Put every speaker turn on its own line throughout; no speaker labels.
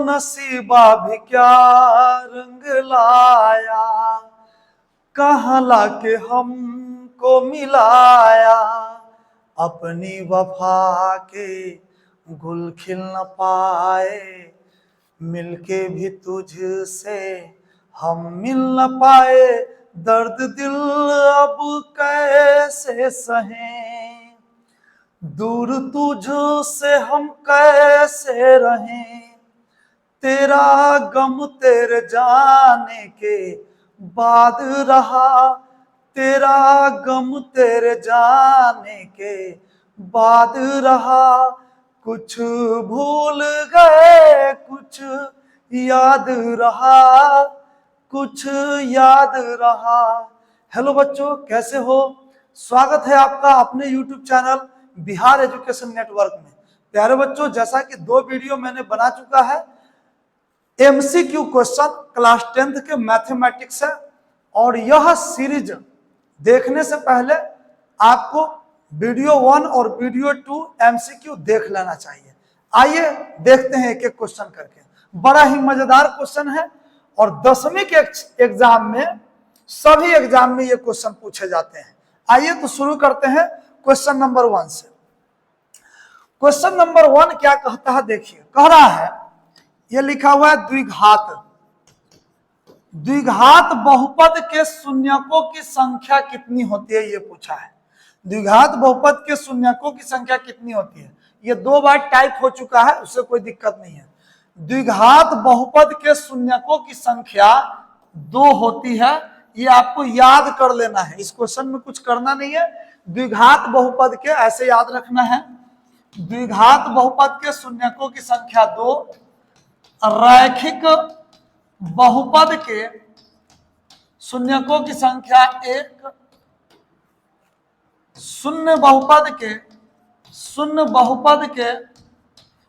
नसीबा भी क्या रंग लाया, कहाँ लाके हमको मिलाया, अपनी वफा के गुल खिल न पाए, मिलके भी तुझसे हम मिल न पाए, दर्द दिल अब कैसे सहें, दूर तुझसे हम कैसे रहें, तेरा गम तेरे जाने के बाद रहा, तेरा गम तेरे जाने के बाद रहा, कुछ भूल गए कुछ याद रहा, कुछ याद रहा। हेलो बच्चों, कैसे हो? स्वागत है आपका अपने YouTube channel Bihar education network में। प्यारे बच्चों, जैसा कि 2 वीडियो मैंने बना चुका है, MCQ क्वेश्चन क्लास 10th के मैथमेटिक्स है, और यह सीरीज देखने से पहले आपको वीडियो 1 और वीडियो 2 MCQ देख लेना चाहिए। आइए देखते हैं एक एक क्वेश्चन करके। बड़ा ही मजेदार क्वेश्चन है और 10वीं के एग्जाम में, सभी एग्जाम में ये क्वेश्चन पूछे जाते हैं। आइए तो शुरू करते हैं क्वेश्चन नंबर 1 से। क्वेश्चन नंबर 1 क्या कहता है, देखिए। कह रहा है, ये लिखा हुआ है द्विघात। द्विघात बहुपद के शून्यकों की संख्या कितनी होती है, ये पूछा है। द्विघात बहुपद के शून्यकों की संख्या कितनी होती है, ये 2 बार टाइप हो चुका है, उससे कोई दिक्कत नहीं है। द्विघात बहुपद के शून्यकों की संख्या 2 होती है, ये आपको याद कर लेना है। इस क्वेश्चन में कुछ करना नहीं है। द्विघात बहुपद के ऐसे याद रखना है, द्विघात बहुपद के शून्यकों की संख्या 2, रैखिक बहुपद के शून्यकों की संख्या 1, शून्य बहुपद के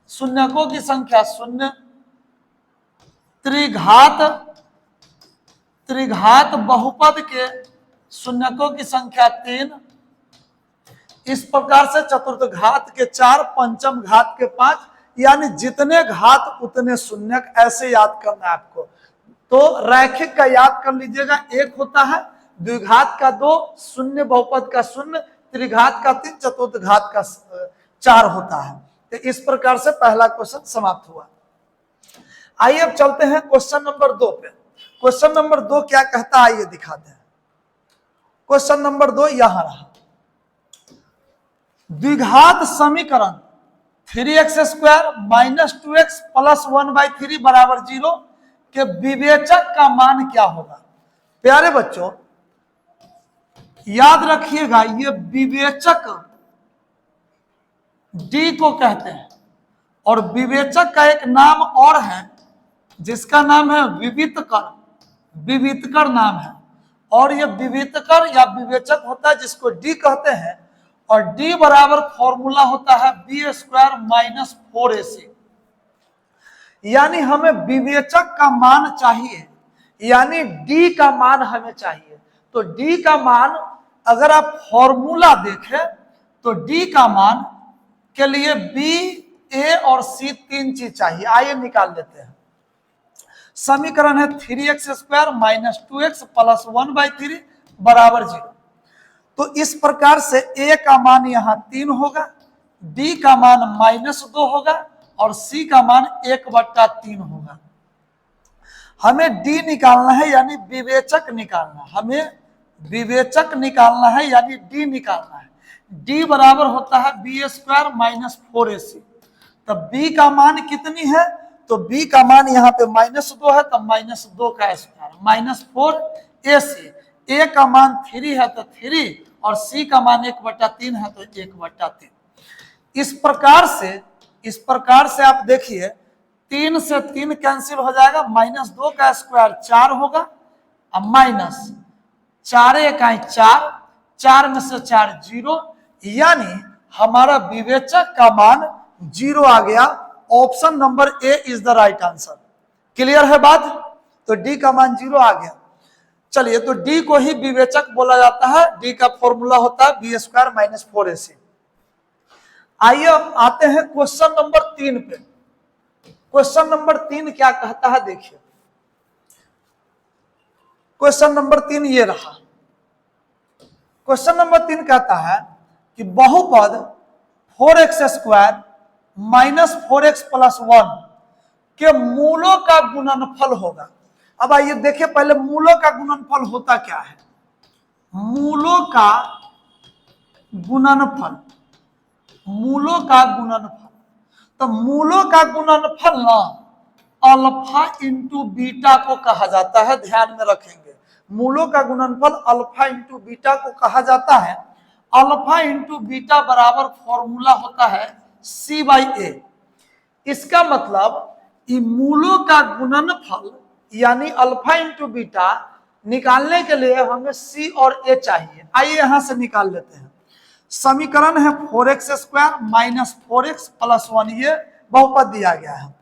शून्यकों की संख्या 0, त्रिघात बहुपद के शून्यकों की संख्या 3। इस प्रकार से चतुर्थ घात के 4, पंचम घात के 5, यानी जितने घात उतने शून्यक, ऐसे याद करना है आपको। तो रैखिक का याद कर लीजिएगा, 1 होता है, द्विघात का 2, शून्य बहुपद का 0, त्रिघात का 3, चतुर्थ घात का 4 होता है। तो इस प्रकार से पहला क्वेश्चन समाप्त हुआ। आइए अब चलते हैं क्वेश्चन नंबर 2 पे। क्वेश्चन नंबर 2 क्या कहता है, आइए दिखाते हैं। क्वेश्चन नंबर 2 यहां रहा। द्विघात समीकरण 3x² - 2x + 1/3 = 0 के विवेचक का मान क्या होगा? प्यारे बच्चों, याद रखिएगा, ये विवेचक D को कहते हैं, और विवेचक का एक नाम और है जिसका नाम है विवितकर। विवितकर नाम है, और ये विवितकर या विवेचक होता है जिसको D कहते हैं, और D बराबर फॉर्मूला होता है B² - 4AC। यानी हमें विवेचक का मान चाहिए, यानी D का मान हमें चाहिए। तो D का मान अगर आप फॉर्मूला देखें तो D का मान के लिए B, A और C 3 चीज चाहिए। आइए निकाल लेते हैं। समीकरण है 3x² - 2x + 1/3 = 0। तो इस प्रकार से A का मान यहां 3 होगा, D का मान -2 होगा, और C का मान 1/3 होगा। हमें D निकालना है, यानी विवेचक निकालना। हमें विवेचक निकालना है, यानी D निकालना है। D बराबर होता है B² - 4AC। तब B का मान कितनी है, तो B का मान यहाँ पे -2 है, तब -2 का स्क्वायर -4AC। A का मान 3 है तो 3, और C का मान 1/3 है तो 1/3। इस प्रकार से आप देखिए, 3 से 3 कैंसिल हो जाएगा, -2 का स्क्वायर 4 होगा, अब माइनस 4 × 4, 4 में से 4 0, यानी हमारा विवेचक का मान 0 आ गया। Option number A is the right answer. Clear है बात? तो D का मान 0 आ गया। चलिए, तो D को ही विवेचक बोला जाता है। D का फॉर्मूला होता है B² - 4AC। आइए आते हैं क्वेश्चन नंबर 3 पे। क्वेश्चन नंबर 3 क्या कहता है देखिए, क्वेश्चन नंबर 3 ये रहा। क्वेश्चन नंबर 3 कहता है कि बहुपद 4x² माइनस 4x प्लस 1 के मूलों का गुणनफल होगा। अब आइए देखिए पहले मूलों का गुणनफल होता क्या है। मूलों का गुणनफल, मूलों का गुणनफल, तो मूलों का गुणनफल ना अल्फा इंटू बीटा को कहा जाता है, ध्यान में रखेंगे। मूलों का गुणनफल अल्फा इंटू बीटा को कहा जाता है। अल्फा इंटू बीटा बराबर फॉर्मूला होता है C/A। इसका मतलब मूलों का गुणनफल यानी अल्फा इंटू बीटा निकालने के लिए हमें C और A चाहिए। आइए यहां से निकाल लेते हैं। समीकरण है 4x² माइनस 4x प्लस 1, ये बहुपद दिया गया है।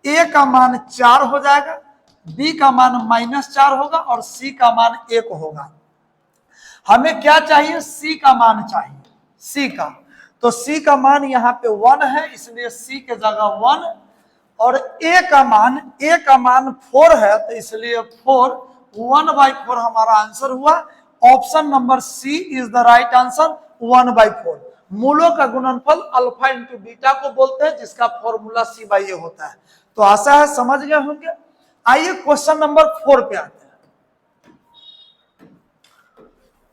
A का मान 4 हो जाएगा, B का मान -4 होगा और C का मान 1 होगा। हमें क्या चाहिए? C का मान चाहिए, C का। तो C का मान यहाँ पे 1 है, इसलिए C के जगह 1, और A का मान 4 है, तो इसलिए 4, 1/4 हमारा आंसर हुआ। Option number C is the right answer, 1/4। मूलों का गुणनफल अल्फा इंटू बीटा को बोलते हैं, जिसका फॉर्मूला C/A होता है। तो आशा है समझ गए होंगे। आइए क्वेश्चन नंबर 4 पे आते हैं।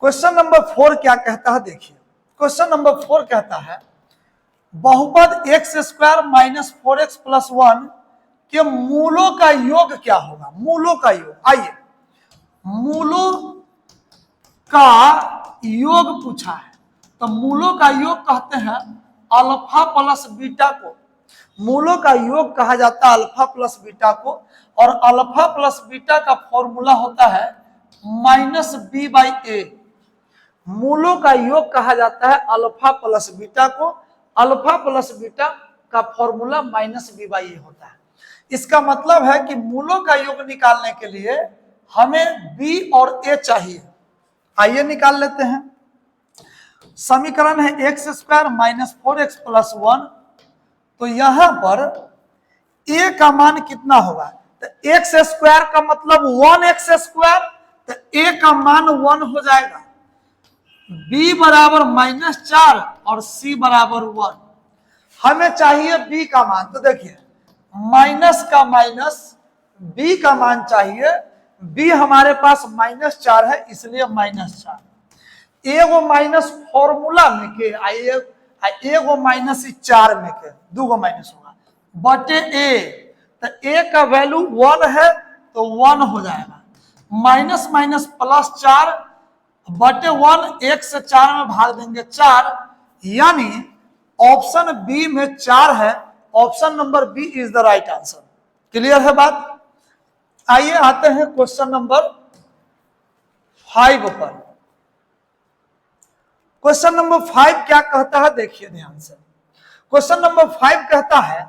क्वेश्चन नंबर 4 क्या कहता है देखिए। क्वेश्चन नंबर 4 कहता है बहुपद x² माइनस 4x प्लस 1 के मूलों का योग क्या होगा। मूलों का योग, आइए मूलों का योग पूछा है, तो मूलों का योग कहते हैं अल्फा प्लस बीटा को। मूलों का योग कहा जाता है अल्फा प्लस बीटा को, और अल्फा प्लस बीटा का फॉर्मूला होता है -B/A। मूलों का योग कहा जाता है अल्फा प्लस बीटा को, अल्फा प्लस बीटा का फॉर्मूला -B/A होता है। इसका मतलब है कि मूलों का योग निकालने के लिए हमें B और A चाहिए। आइए निकाल लेते हैं। समीकरण है x² माइनस 4x प्लस 1, तो यहां पर A का मान कितना होगा? तो x² का मतलब 1x², तो A का मान 1 हो जाएगा। B बराबर -4 और C बराबर 1। हमें चाहिए B का मान, तो देखिए माइनस का माइनस B का मान चाहिए। B हमारे पास -4 है, इसलिए -4। एगो माइनस फॉर्मूला में के एगो माइनस 4 में के 2 माइनस होगा बटे A, तो A का वैल्यू 1 है, तो 1 हो जाएगा। माइनस माइनस प्लस 4 बटे 1, 1 से 4 में भाग देंगे 4, यानी ऑप्शन बी में 4 है। Option number B is the right answer. Clear है बात? आइए आते हैं क्वेश्चन नंबर 5 पर। क्वेश्चन नंबर 5 क्या कहता है देखिए ध्यान से। क्वेश्चन नंबर 5 कहता है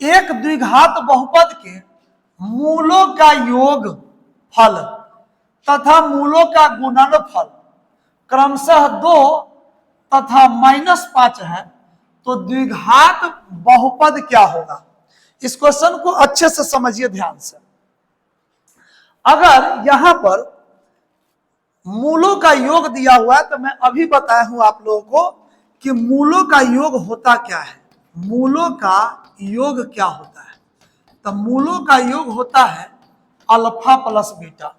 एक द्विघात बहुपद के मूलों का योग फल तथा मूलों का गुणनफल क्रमशः 2 तथा -5 है, तो द्विघात बहुपद क्या होगा। इस क्वेश्चन को अच्छे से समझिए ध्यान से। अगर यहां पर मूलों का योग दिया हुआ है, तो मैं अभी बताया हूं आप लोगों को कि मूलों का योग होता क्या है। मूलों का योग क्या होता है? तो मूलों का योग होता है अल्फा प्लस बीटा।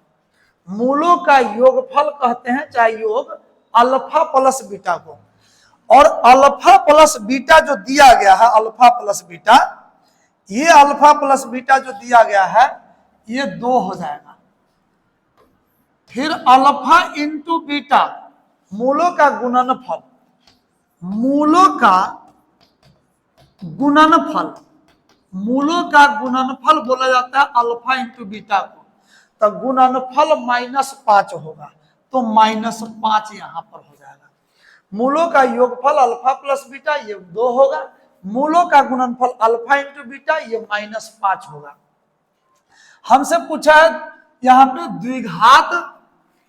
मूलों का योगफल कहते हैं, चाहे योग, अल्फा प्लस बीटा को। और अल्फा प्लस बीटा जो दिया गया है, अल्फा प्लस बीटा, ये अल्फा प्लस बीटा जो दिया गया है ये 2 हो जाएगा। फिर अल्फा इंटू बीटा, मूलों का गुणनफल, मूलों का गुणनफल, मूलों का गुणनफल बोला जाता है अल्फा इंटू बीटा को। तो गुणनफल -5 होगा, तो -5 यहां पर हो जाएगा। मूलों का योगफल अल्फा प्लस बीटा, ये 2 होगा। मूलों का गुणनफल अल्फा इंटू बीटा, ये -5 होगा। हमसे पूछा है यहाँ पे द्विघात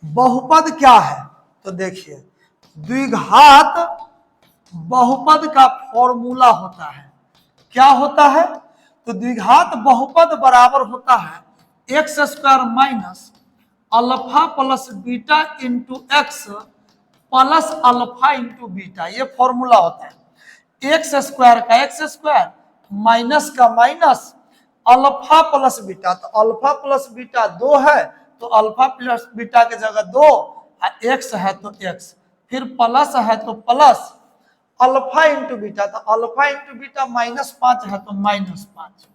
बहुपद क्या है, तो देखिए द्विघात बहुपद का फॉर्मूला होता है, क्या होता है? तो द्विघात बहुपद बराबर होता है x square minus alpha plus beta into x plus alpha into beta, ये फॉर्मूला होता है। एक्स स्क्वायर का एक्स स्क्वायर माइनस का माइनस अल्फा प्लस बीटा, तो अल्फा प्लस बीटा 2 है तो अल्फा प्लस बीटा की जगह 2, एक्स है तो एक्स, फिर प्लस है तो प्लस अल्फा इंटू बीटा, तो अल्फा इंटू बीटा -5 है तो -5,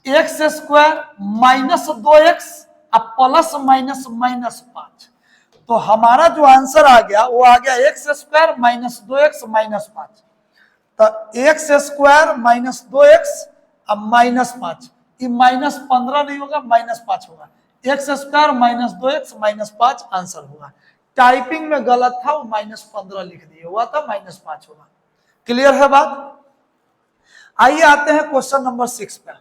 एक्स स्क्वायर माइनस 2x अब प्लस माइनस -5, तो हमारा जो आंसर आ गया वो आ गया एक्स स्क्वायर माइनस 2x -5, तो एक्स स्क्वायर माइनस 2x अब -5, ये -15 नहीं होगा -5 होगा, x square minus 2x -5 answer होगा। टाइपिंग में गलत था, वो -15 लिख दिए, हुआ था -5 होगा। क्लियर है बात? आइए आते हैं क्वेश्चन नंबर 6 पे।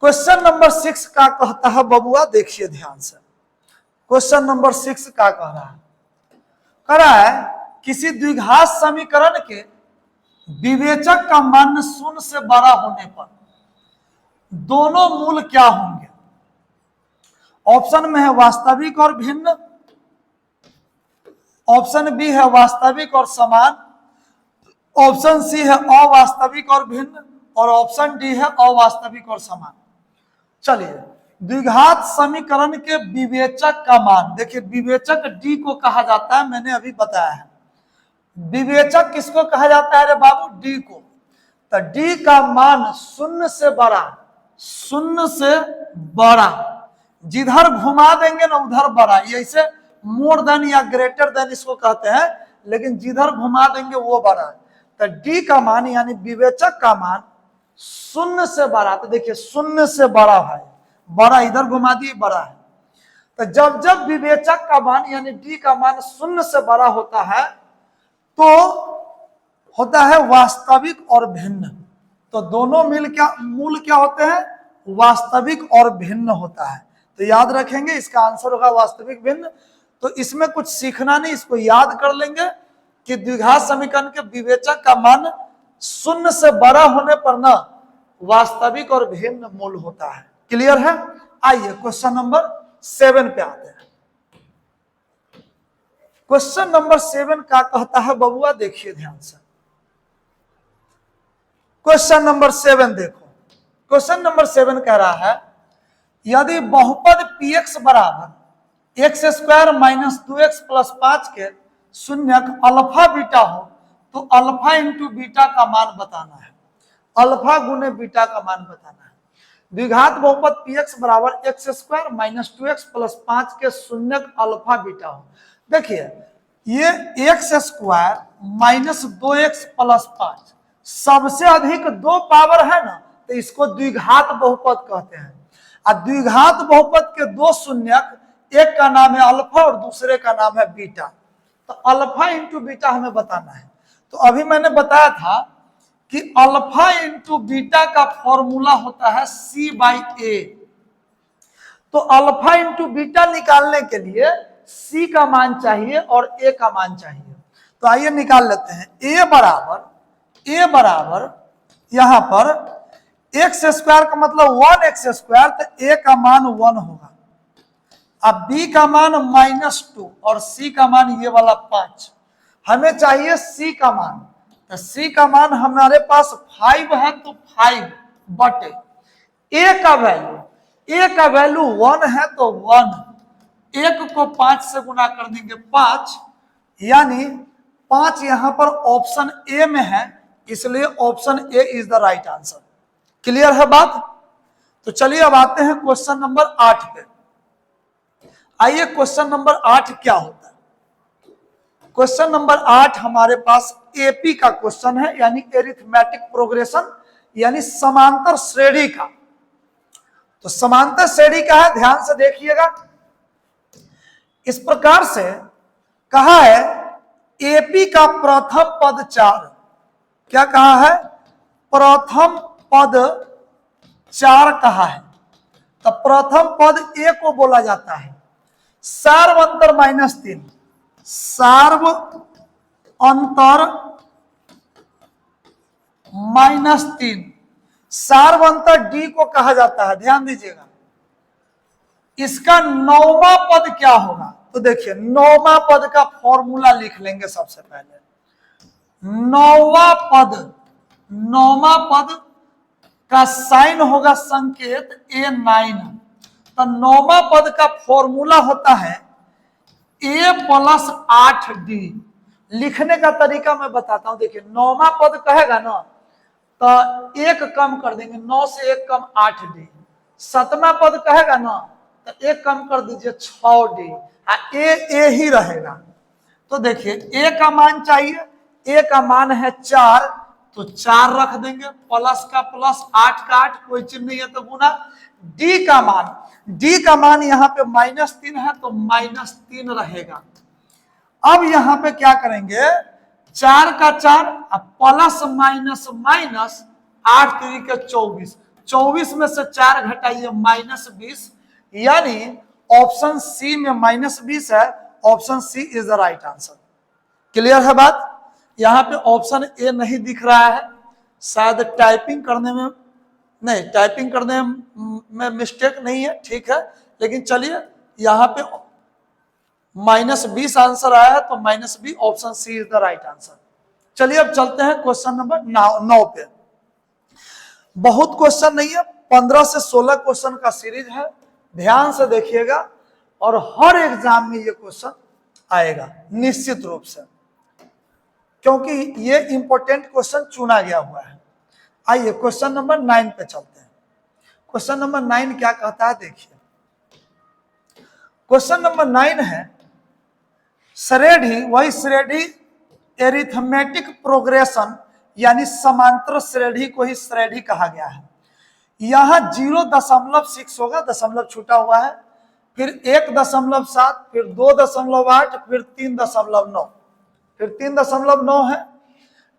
क्वेश्चन नंबर 6 का कहता है बबुआ, देखिए ध्यान से, क्वेश्चन नंबर 6 का कह रहा है किसी द्विघात समीकरण के विवेचक का मान 0 से बड़ा होने पर दोनों मूल क्या होंगे? ऑप्शन में है वास्तविक और भिन्न, ऑप्शन बी है वास्तविक और समान, ऑप्शन सी है अवास्तविक और भिन्न, और ऑप्शन डी है अवास्तविक और समान। चलिए, द्विघात समीकरण के विवेचक का मान, देखिए विवेचक डी को कहा जाता है, मैंने अभी बताया है। विवेचक किसको कहा जाता है रे बाबू? डी को। तो डी का मान 0 से बड़ा, 0 से बड़ा, जिधर घुमा देंगे ना उधर बड़ा, ये ऐसे मोर देन या ग्रेटर देन इसको कहते हैं, लेकिन जिधर घुमा देंगे वो बड़ा है। तो डी का मान यानी विवेचक का मान 0 से बड़ा, तो देखिए 0 से बड़ा है, बड़ा इधर घुमा दिए बड़ा है। तो जब जब विवेचक का मान यानी डी का मान 0 से बड़ा होता है तो होता है वास्तविक और भिन्न। तो दोनों मूल क्या होते हैं? वास्तविक और भिन्न होता है। तो याद रखेंगे, इसका आंसर होगा वास्तविक भिन्न। तो इसमें कुछ सीखना नहीं, इसको याद कर लेंगे कि द्विघात समीकरण के विवेचक का मान 0 से बड़ा होने पर ना वास्तविक और भिन्न मूल होता है। क्लियर है? आइए क्वेश्चन नंबर 7 पे आते हैं। क्वेश्चन नंबर 7 का कहता है बबुआ, देखिए ध्यान से, क्वेश्चन नंबर 7 देखो। क्वेश्चन नंबर 7 कह रहा है यदि बहुपद px बराबर x square minus 2x plus 5 के शून्यक अल्फा बीटा हो तो अल्फा इंटू बीटा का मान बताना है, अल्फा गुने बीटा का मान बताना है। द्विघात बहुपद px बराबर x square minus 2x plus 5 के शून्यक अल्फा बीटा हो। देखिए ये x square minus 2x plus 5 सबसे अधिक 2 पावर है ना, तो इसको द्विघात बहुपद कहते हैं। और द्विघात बहुपद के 2 शून्यक, एक का नाम है अल्फा और दूसरे का नाम है बीटा, तो अल्फा इंटू बीटा हमें बताना है। तो अभी मैंने बताया था कि अल्फा इंटू बीटा का फॉर्मूला होता है C/A। तो अल्फा इंटू बीटा निकालने के लिए C का मान चाहिए और A का मान चाहिए। तो आइए निकाल लेते हैं। A बराबर यहां पर एक्स स्क्वायर का मतलब 1x स्क्वायर, तो A का मान 1 होगा। अब B का मान -2 और C का मान ये वाला 5। हमें चाहिए C का मान, तो C का मान हमारे पास 5 है, तो 5 बटे A का वैल्यू 1 है, तो 1, 1 को 5 से गुना कर देंगे 5, यानी 5 यहां पर ऑप्शन ए में है, इसलिए option A is the right answer. Clear है बात? तो चलिए अब आते हैं क्वेश्चन नंबर 8 पे। आइए क्वेश्चन नंबर 8 क्या होता है? क्वेश्चन नंबर 8 हमारे पास एपी का क्वेश्चन है, यानी एरिथमेटिक प्रोग्रेशन, यानी समांतर श्रेणी का। तो समांतर श्रेणी का है, ध्यान से देखिएगा। इस प्रकार से कहा है एपी का प्रथम पद 4, क्या कहा है? प्रथम पद 4 कहा है। तो प्रथम पद ए को बोला जाता है सार्व अंतर -3, सार्व अंतर -3। सार्वंतर डी को कहा जाता है, ध्यान दीजिएगा। इसका नौवां पद क्या होगा? तो देखिए नौवां पद का फॉर्मूला लिख लेंगे सबसे पहले। नौवां पद का साइन होगा संकेत A9। तो नौवां पद का फॉर्मूला होता है A + 8D। लिखने का तरीका मैं बताता हूं। देखिए नौवां पद कहेगा ना तो 1 कम कर देंगे, 9 से 1 कम 8D। 7वां पद कहेगा ना तो 1 कम कर दीजिए 6D। ए ही रहेगा। तो देखिए ए का मान चाहिए, ए का मान है 4, तो 4 रख देंगे, प्लस का प्लस, 8 का 8, कोई चिन्ह नहीं है तो गुना। डी का मान यहाँ पे -3 है तो -3 रहेगा। अब यहाँ पे क्या करेंगे, 4 का 4, प्लस माइनस माइनस, 8 3 के 24, 24 में से 4 घटाइए -20, यानी ऑप्शन सी में -20 है। Option C is the right answer. Clear है बात? यहाँ पे ऑप्शन ए नहीं दिख रहा है, शायद टाइपिंग करने में मिस्टेक नहीं है, ठीक है। लेकिन चलिए यहाँ पे -20 आंसर आया है तो -20, option C is the right answer. चलिए अब चलते हैं क्वेश्चन नंबर 9 पे। बहुत क्वेश्चन नहीं है, 15 से 16 क्वेश्चन का सीरीज है। ध्यान से देखिएगा और हर एग्जाम में ये क्वेश्चन आएगा निश्चित रूप से, क्योंकि ये इंपॉर्टेंट क्वेश्चन चुना गया हुआ है। आइए क्वेश्चन नंबर 9 पे चलते हैं। क्वेश्चन नंबर 9 क्या कहता है देखिए। क्वेश्चन नंबर 9 है श्रेणी एरिथमेटिक प्रोग्रेशन, यानी समांतर श्रेणी को ही श्रेणी कहा गया है। यहां 0.6 होगा, दशमलव छूटा हुआ है, फिर 1.7, फिर 2.8, फिर 3.9, फिर 3.9 है।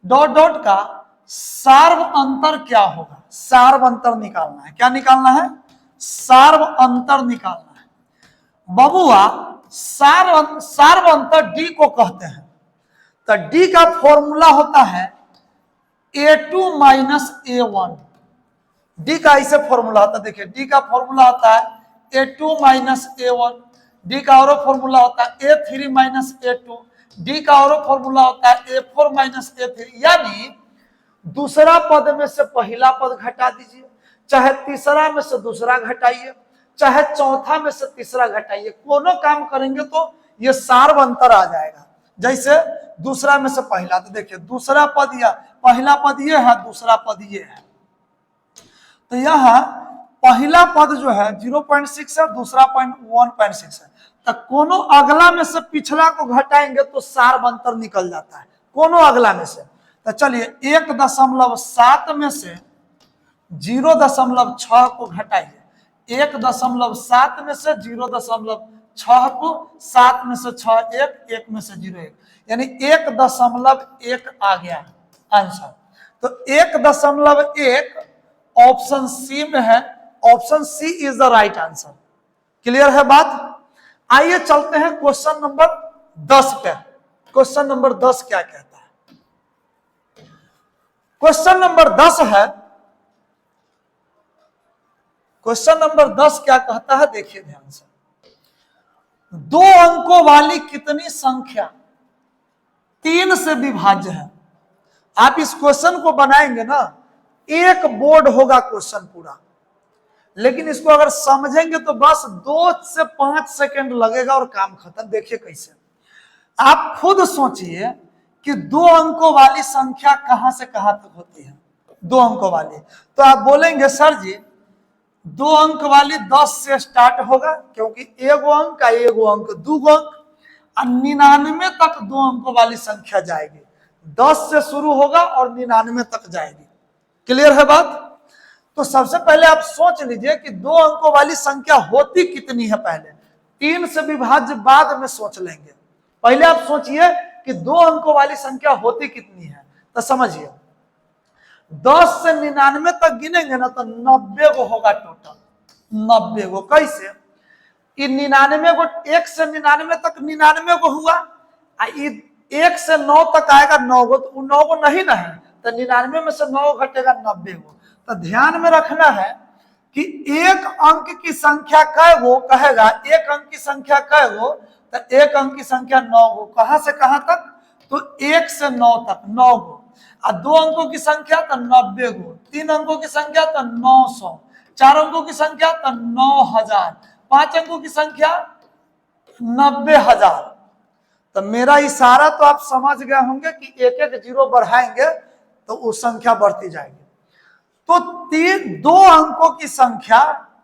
डॉट डॉट का सार्व अंतर क्या होगा? सार्व अंतर निकालना है। क्या निकालना है? सार्व अंतर निकालना है। बबुआ सार्व अंतर डी को कहते हैं। तो डी का फॉर्मूला होता है A2 - A1। डी का ऐसे फॉर्मूला होता है, देखिए डी का फॉर्मूला होता है A2 - A1। डी का और फॉर्मूला होता है A3 - A2। डी का और फॉर्मूला होता है A4 - A3। यानी दूसरा पद में से पहला पद घटा दीजिए, चाहे तीसरा में से दूसरा घटाइए, चाहे चौथा में से तीसरा घटाइए, कोनो काम करेंगे तो ये सार्व अंतर आ जाएगा। जैसे दूसरा में से पहला, तो देखिए दूसरा पद या पहला पद ये है, दूसरा पद ये है। तो यहाँ पहला पद जो है 0.6 है, दूसरा 1.6 है। तो कोनो अगला में से पिछला को घटाएंगे तो सार्व अंतर निकल जाता है, कोनो अगला में से। तो चलिए 1.7 में से 0.6 को घटाइए, 1.7 में से 0.6 को, 7 में से 6 1 में से 0 1, यानी 1.1 आ गया आंसर। तो 1.1 ऑप्शन सी में है। Option C is the right answer. Clear है बात? आइए चलते हैं क्वेश्चन नंबर 10 पे। क्वेश्चन नंबर 10 क्या कहता है? क्वेश्चन नंबर 10 है, क्वेश्चन नंबर 10 क्या कहता है देखिए ध्यान से। 2 अंकों वाली कितनी संख्या 3 से विभाज्य है? आप इस क्वेश्चन को बनाएंगे ना, एक बोर्ड होगा क्वेश्चन पूरा, लेकिन इसको अगर समझेंगे तो बस 2 से 5 सेकंड लगेगा और काम खत्म। देखिए कैसे, आप खुद सोचिए कि 2 अंकों वाली संख्या कहां से कहां तक होती है? 2 अंकों वाली, तो आप बोलेंगे सर जी 2 अंक वाली 10 से स्टार्ट होगा, क्योंकि एगो अंक का एगो अंक 2 अंक, 99 तक 2 अंकों वाली संख्या जाएगी। 10 से शुरू होगा और 99 तक जाएगी। क्लियर है बात? तो सबसे पहले आप सोच लीजिए कि 2 अंकों वाली संख्या होती कितनी है। पहले 3 से विभाज्य बाद में सोच लेंगे, पहले आप सोचिए कि 2 अंकों वाली संख्या होती कितनी है। तो समझिए 10 से 99 तक गिनेंगे ना तो 90 गो होगा टोटल। 90 गो कैसे? 99 गो, 1 से 99 तक 99 गो हुआ, 1 से 9 तक आएगा 9 गो, तो 9 गो नहीं ना है, तो तो 99 में से 9 घटेगा 90 गो। तो ध्यान में रखना है कि एक अंक की संख्या कै गो कहेगा, एक अंक की संख्या कै गो, तो एक अंक की संख्या 9 गो। कहां से कहां तक? तो 1 से 9 तक 9 गो। और 2 अंकों की संख्या तो 90 गो, 3 अंकों की संख्या तो 900, 4 अंकों की संख्या तो 9000, 5 अंकों की संख्या 90,000। तो मेरा इशारा तो आप समझ गए होंगे कि एक एक जीरो बढ़ाएंगे तो वो संख्या बढ़ती जाएगी। तो 2 अंकों की संख्या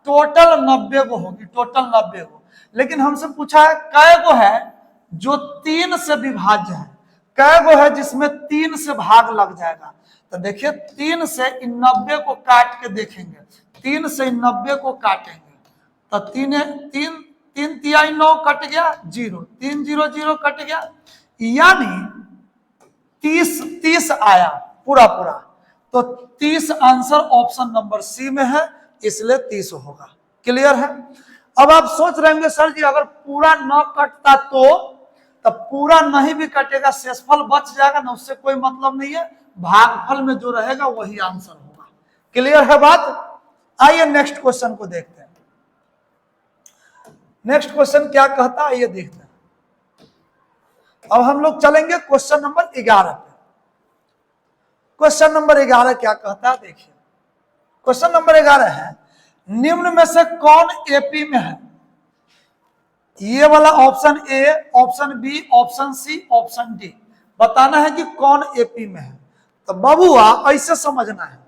टोटल 90 गो होगी, टोटल 90 गो। लेकिन हमसे पूछा है कै गो है जो 3 से विभाज्य है, कै गो है जिसमें 3 से भाग लग जाएगा। तो देखिए 3 से इन 90 को काट के देखेंगे, 3 से इन 90 को काटेंगे तो 3 तिहाई 9 कट गया 0, 3 0 0 कट गया, यानी 30 आया पूरा पूरा। तो 30 आंसर ऑप्शन नंबर सी में है, इसलिए 30 होगा। क्लियर है? अब आप सोच रहे होंगे सर जी अगर पूरा न कटता तो पूरा नहीं भी कटेगा, शेषफल बच जाएगा ना, उससे कोई मतलब नहीं है, भागफल में जो रहेगा वही आंसर होगा। क्लियर है बात? आइए नेक्स्ट क्वेश्चन को देखते हैं। नेक्स्ट क्वेश्चन क्या कहता है आइए देखते हैं। अब हम लोग चलेंगे क्वेश्चन नंबर 11 पे। क्वेश्चन नंबर 11 क्या कहता है देखिए। क्वेश्चन नंबर 11 है, निम्न में से कौन एपी में है? ये वाला option A, option B, option C, option D, बताना है कि कौन एपी में है। तो बबुआ ऐसे समझना है,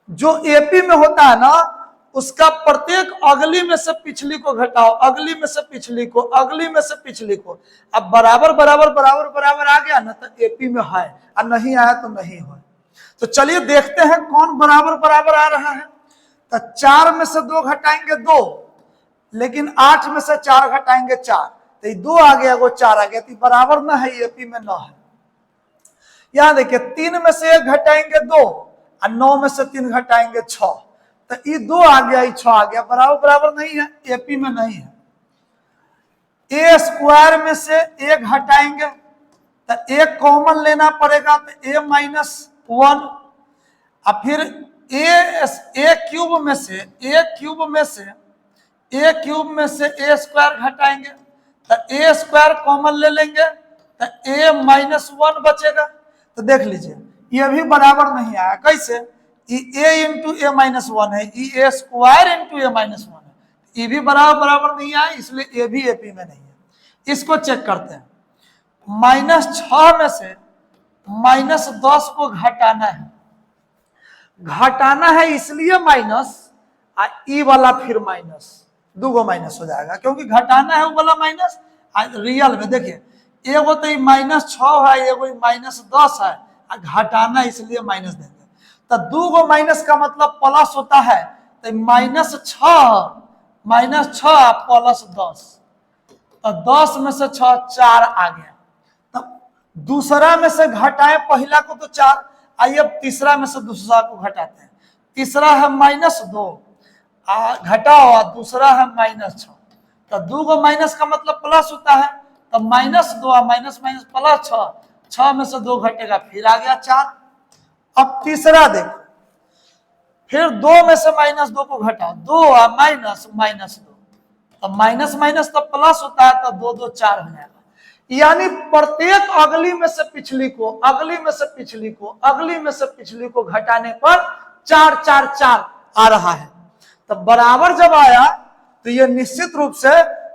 जो एपी में होता है ना उसका प्रत्येक अगली में से पिछली को घटाओ, अगली में से पिछली को, अगली में से पिछली को। अब बराबर बराबर बराबर बराबर आ गया ना तो एपी में है, और नहीं आया तो नहीं है। तो चलिए देखते हैं कौन बराबर बराबर आ रहा है। तो 4 में से 2 घटाएंगे 2, लेकिन 8 में से 4 घटाएंगे 4, तो 2 आ गया वो 4 आ गया, तो बराबर ना है, एपी में ना है। यहां देखिए 3 में से 1 घटाएंगे 2, और 9 में से 3 घटाएंगे 6, तो ये 2 आ गया, ये 6 आ गया, बराबर बराबर नहीं है, एपी में नहीं है। ए स्क्वायर में से 1 घटाएंगे तो 1 कॉमन लेना पड़ेगा, तो a -1, और फिर ए क्यूब में से a स्क्वायर घटाएंगे तो a स्क्वायर कॉमन ले लेंगे तो a -1 बचेगा। तो देख लीजिए ये भी बराबर नहीं आया, कैसे? a इंटू a -1 है, a स्क्वायर इंटू a -1 है, ये भी बराबर नहीं आया, इसलिए ये भी एपी में नहीं है। इसको चेक करते हैं। -6 में से -10 को घटाना है, इसलिए माइनस, ई वाला फिर माइनस, 2 गो माइनस हो जाएगा, क्योंकि घटाना है वो वाला माइनस। रियल में देखिए एगो तो -6 है, एगो -10 है, घटाना इसलिए माइनस देंगे। तो 2 गो माइनस का मतलब प्लस होता है, तो -6 प्लस 10, तो 10 में से 6 4 आ गया। तो दूसरा में से घटाएं पहला को तो 4, आइए अब तीसरा में से दूसरा को घटाते हैं। तीसरा है -2 घटाओ, दूसरा है -6, तो 2 गो माइनस का मतलब प्लस होता है, तो -2 माइनस प्लस 6 में से 2 घटेगा, फिर आ गया 4। अब तीसरा देखो, फिर 2 में से -2 को घटाओ, 2 माइनस 2, तो माइनस तो प्लस होता है, तो 2 2 4 हो जाएगा। यानी प्रत्येक अगली में से पिछली को, अगली में से पिछली को, अगली में से पिछली को घटाने पर 4 4 4 आ रहा है। तो बराबर जब आया तो यह निश्चित रूप से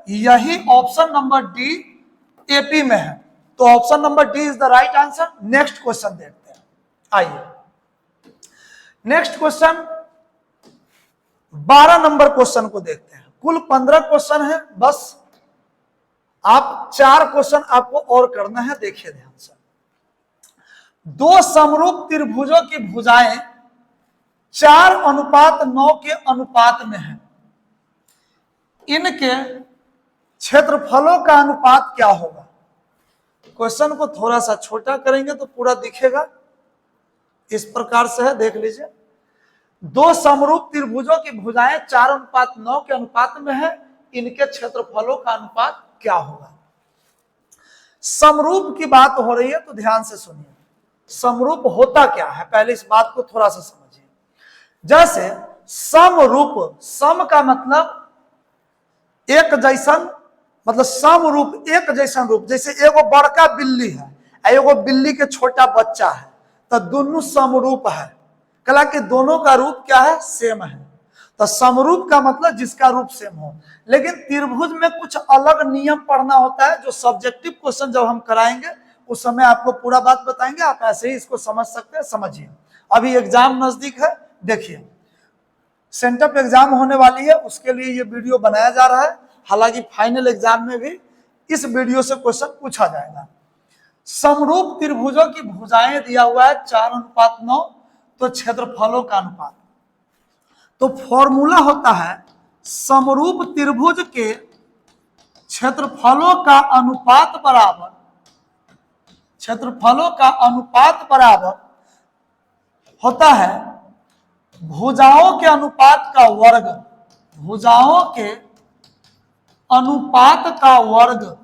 यही ऑप्शन नंबर डी एपी में है। तो option number D is the right answer. Next question देखते हैं, आइए नेक्स्ट क्वेश्चन 12 नंबर क्वेश्चन को देखते हैं। कुल 15 क्वेश्चन है, बस आप 4 क्वेश्चन आपको और करना है। देखिए ध्यान से, 2 समरूप त्रिभुजों की भुजाएं 4:9 के अनुपात में है, इनके क्षेत्रफलों का अनुपात क्या होगा? क्वेश्चन को थोड़ा सा छोटा करेंगे तो पूरा दिखेगा। इस प्रकार से है, देख लीजिए। 2 समरूप त्रिभुजों की भुजाएं 4:9 के अनुपात में है, इनके क्षेत्रफलों का अनुपात क्या होगा? समरूप की बात हो रही है तो ध्यान से सुनिए। समरूप होता क्या है, पहले इस बात को थोड़ा सा समझिए। जैसे समरूप, सम का मतलब एक जैसन, मतलब समरूप एक जैसन रूप। जैसे एगो बड़का बिल्ली है, एगो बिल्ली के छोटा बच्चा है, तो दोनों समरूप है। कला कि दोनों का रूप क्या है, सेम है। तो समरूप का मतलब जिसका रूप सेम हो। लेकिन त्रिभुज में कुछ अलग नियम पढ़ना होता है, जो सब्जेक्टिव क्वेश्चन जब हम कराएंगे उस समय आपको पूरा बात बताएंगे। आप ऐसे ही इसको समझ सकते हैं, समझिए। अभी एग्जाम नजदीक है, देखिए सेंटअप एग्जाम होने वाली है, उसके लिए ये वीडियो बनाया जा रहा है। हालांकि फाइनल एग्जाम में भी इस वीडियो से क्वेश्चन पूछा जाएगा। समरूप त्रिभुजों की भुजाएं दिया हुआ है 4:9, तो क्षेत्रफलों का अनुपात। तो फॉर्मूला होता है समरूप त्रिभुज के क्षेत्रफलों का अनुपात बराबर, क्षेत्रफलों का अनुपात बराबर होता है भुजाओं के अनुपात का वर्ग, भुजाओं के अनुपात का वर्ग।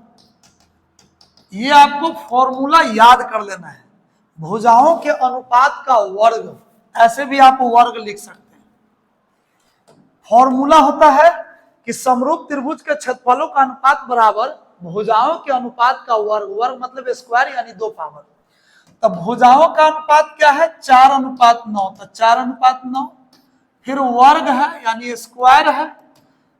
ये आपको फॉर्मूला याद कर लेना है, भुजाओं के अनुपात का वर्ग। ऐसे भी आप वर्ग लिख सकते हैं। फॉर्मूला होता है कि समरूप त्रिभुज के क्षेत्रफलों का अनुपात बराबर भुजाओं के अनुपात का वर्ग, वर्ग मतलब स्क्वायर यानी 2 पावर। तब भुजाओं का अनुपात क्या है, 4:9, तो 4:9, फिर वर्ग है यानी स्क्वायर है,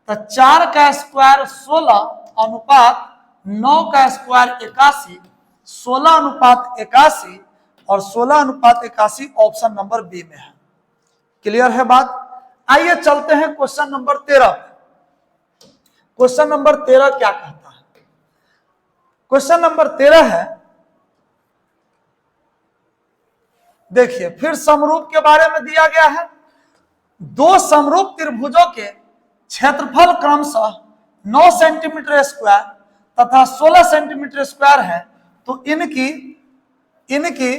तो 4 का स्क्वायर 16 अनुपात 9 का स्क्वायर 81, 16:81 और 16:81 ऑप्शन नंबर बी में है। क्लियर है बात। आइए चलते हैं क्वेश्चन नंबर 13 पे। क्वेश्चन नंबर 13 क्या कहता है? क्वेश्चन नंबर 13 है, देखिए फिर समरूप के बारे में दिया गया है। दो समरूप त्रिभुजों के क्षेत्रफल क्रमशः 9 सेंटीमीटर स्क्वायर तथा 16 सेंटीमीटर स्क्वायर है, तो इनकी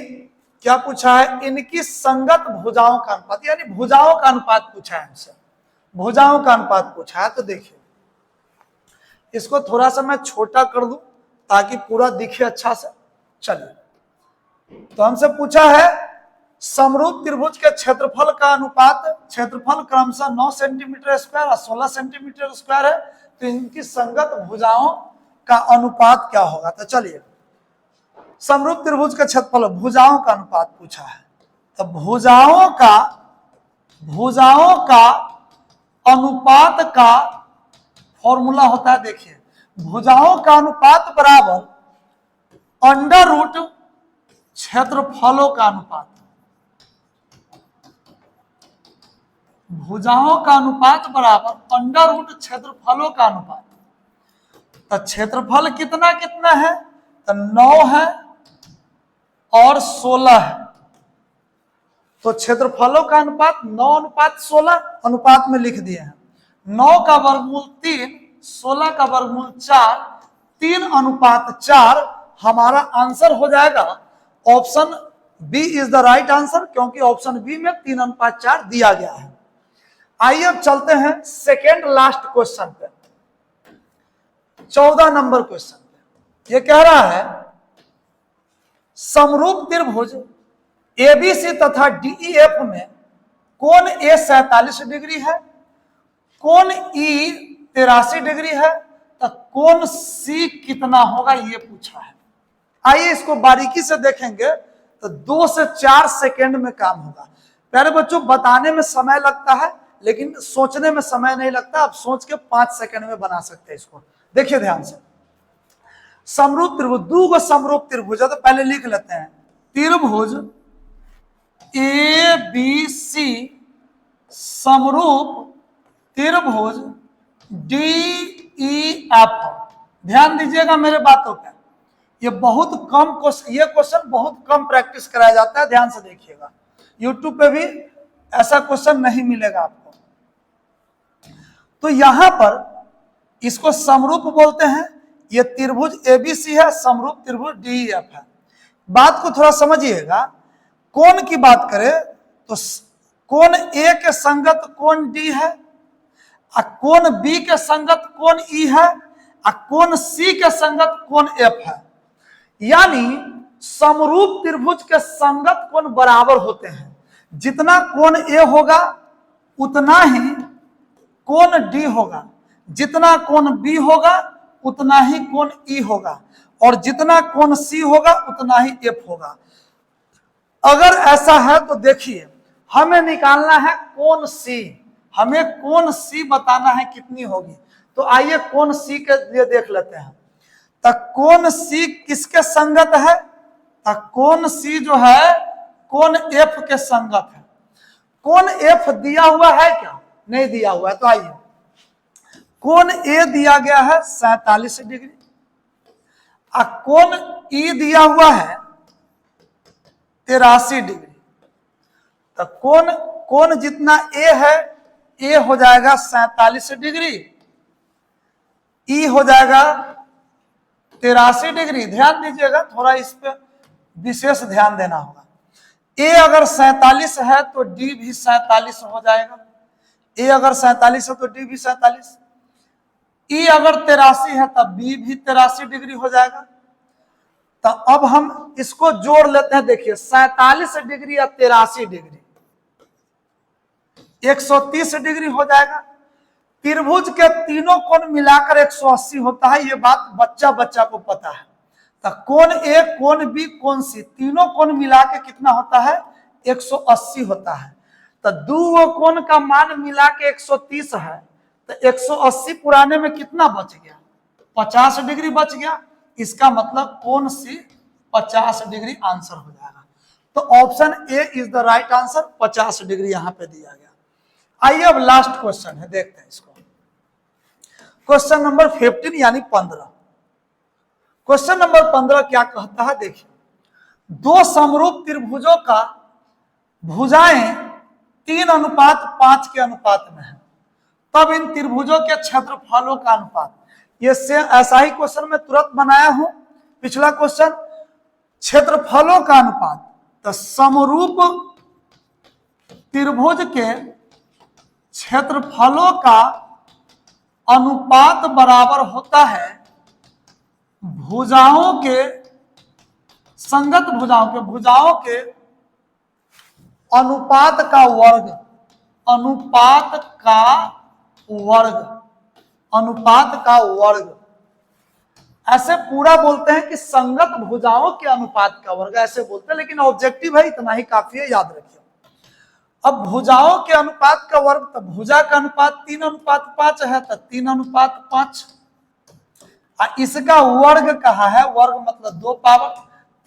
क्या पूछा है, इनकी संगत भुजाओं का अनुपात, यानी भुजाओं का अनुपात पूछा है हमसे, भुजाओं का अनुपात पूछा है। तो देखिए इसको थोड़ा सा मैं छोटा कर दूं ताकि पूरा दिखे अच्छा से। चलिए, तो हमसे पूछा है समरूप त्रिभुज के क्षेत्रफल का अनुपात, क्षेत्रफल क्रमशः 9 सेंटीमीटर स्क्वायर और 16 सेंटीमीटर स्क्वायर है, तो इनकी संगत भुजाओं का अनुपात क्या होगा। तो चलिए, समरूप त्रिभुज का क्षेत्रफल, भुजाओं का अनुपात पूछा है, तो भुजाओं का अनुपात का फॉर्मूला होता है, देखिए भुजाओं का अनुपात बराबर अंडर रूट क्षेत्रफलों का अनुपात। भुजाओं का अनुपात बराबर अंडर रूट क्षेत्रफलों का अनुपात। तो क्षेत्रफल कितना कितना है, तो 9 है और 16 है, तो क्षेत्रफलों का अनुपात 9:16 अनुपात में लिख दिए हैं। 9 का वर्गमूल 3, 16 का वर्गमूल 4, 3:4 हमारा आंसर हो जाएगा। Option B is the right answer, क्योंकि ऑप्शन बी में 3:4 दिया गया है। आइए अब चलते हैं सेकेंड लास्ट क्वेश्चन पे, 14 नंबर क्वेश्चन पे। ये कह रहा है समरूप त्रिभुज एबीसी तथा डीईएफ में कोण ए 47 डिग्री है, कोण ई 83 डिग्री है, तो कोण सी कितना होगा, ये पूछा है। आइए इसको बारीकी से देखेंगे तो 2 से 4 सेकेंड में काम होगा। प्यारे बच्चों, बताने में समय लगता है लेकिन सोचने में समय नहीं लगता। आप सोच के 5 सेकेंड में बना सकते हैं इसको। देखिए ध्यान से, समरूप त्रिभुज, 2 समरूप त्रिभुज है, तो पहले लिख लेते हैं त्रिभुज ए बी सी समरूप त्रिभुज डी ई एफ। ध्यान दीजिएगा मेरे बातों पे, ये बहुत कम क्वेश्चन, ये क्वेश्चन बहुत कम प्रैक्टिस कराया जाता है। ध्यान से देखिएगा, यूट्यूब पे भी ऐसा क्वेश्चन नहीं मिलेगा आपको। तो यहां पर इसको समरूप बोलते हैं। ये त्रिभुज एबीसी है, समरूप त्रिभुज डीईएफ है। बात को थोड़ा समझिएगा। कोण की बात करें तो कोण ए के संगत कोण डी है, और कोण बी के संगत कोण ई है, और कोण सी के संगत कोण एफ है। यानी समरूप त्रिभुज के संगत कोण बराबर होते हैं। जितना कोण ए होगा उतना ही कोण डी होगा, जितना कोण बी होगा उतना ही कोण ई होगा, और जितना कोण सी होगा उतना ही एफ होगा। अगर ऐसा है तो देखिए हमें निकालना है कोण सी, हमें कोण सी बताना है कितनी होगी। तो आइए कोण सी के लिए देख लेते हैं। तो कोण सी किसके संगत है? तो कोण सी जो है कोण एफ के संगत है। कोण एफ दिया हुआ है क्या? नहीं दिया हुआ है। तो आइए कोण ए दिया गया है 47 डिग्री, और कोण ई दिया हुआ है 83 डिग्री। तो कोण जितना ए है, ए हो जाएगा 47 डिग्री, ई हो जाएगा 83 डिग्री। ध्यान दीजिएगा, थोड़ा इस पे विशेष ध्यान देना होगा। ए अगर 47 है तो डी भी 47 हो जाएगा। ए अगर 47 है तो डी भी 47। ई अगर 83 है तब बी भी 83 डिग्री हो जाएगा। तो अब हम इसको जोड़ लेते हैं। देखिए 47 डिग्री या 83 डिग्री 130 डिग्री हो जाएगा। त्रिभुज के तीनों कोण मिलाकर 180 होता है, ये बात बच्चा बच्चा को पता है। तो कोण ए, कोण बी, कोण सी, तीनों कोण मिला के कितना होता है? 180 होता है। तो दो कोण का मान मिला के 130 है, तो 180 पुराने में कितना बच गया? 50 डिग्री बच गया। इसका मतलब कोण सी 50 डिग्री आंसर हो जाएगा। तो option A is the right answer, 50 degree यहां पे दिया गया। आइए अब लास्ट क्वेश्चन है, देखते हैं इसको। क्वेश्चन नंबर 15 यानी 15। क्वेश्चन नंबर 15 क्या कहता है? देखिए दो समरूप त्रिभुजों का भुजाएं 3:5 के अनुपात में है, तब इन त्रिभुजों के क्षेत्रफलों का अनुपात। ये से ऐसा ही क्वेश्चन मैं तुरंत बनाया हूं। पिछला क्वेश्चन क्षेत्रफलों का अनुपात। तो समरूप त्रिभुज के क्षेत्रफलों का अनुपात बराबर होता है भुजाओं के, संगत भुजाओं के अनुपात का वर्ग, अनुपात का वर्ग। ऐसे पूरा बोलते हैं कि संगत भुजाओं के अनुपात का वर्ग, ऐसे बोलते हैं, लेकिन ऑब्जेक्टिव है, इतना ही काफी है, याद रखिए। अब भुजाओं के अनुपात का वर्ग, तो भुजा का अनुपात 3:5 है, तो 3:5। इसका वर्ग कहा है? वर्ग मतलब 2 पावर,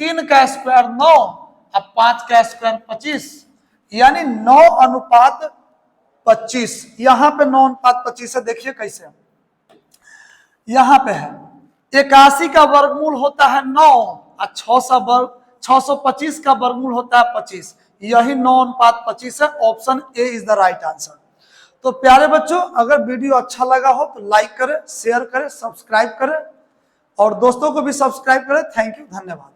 3 का स्क्वायर 9 और 5 का स्क्वायर 25, यानी 9:25। यहां पे 9:25 है। देखिए कैसे, यहां पे है 81 का वर्गमूल होता है 9 और 625 का वर्गमूल होता है 25, यही 9:25 है। Option A is the right answer. तो प्यारे बच्चों, अगर वीडियो अच्छा लगा हो तो लाइक करें, शेयर करें, सब्सक्राइब करें, और दोस्तों को भी सब्सक्राइब करें। थैंक यू, धन्यवाद।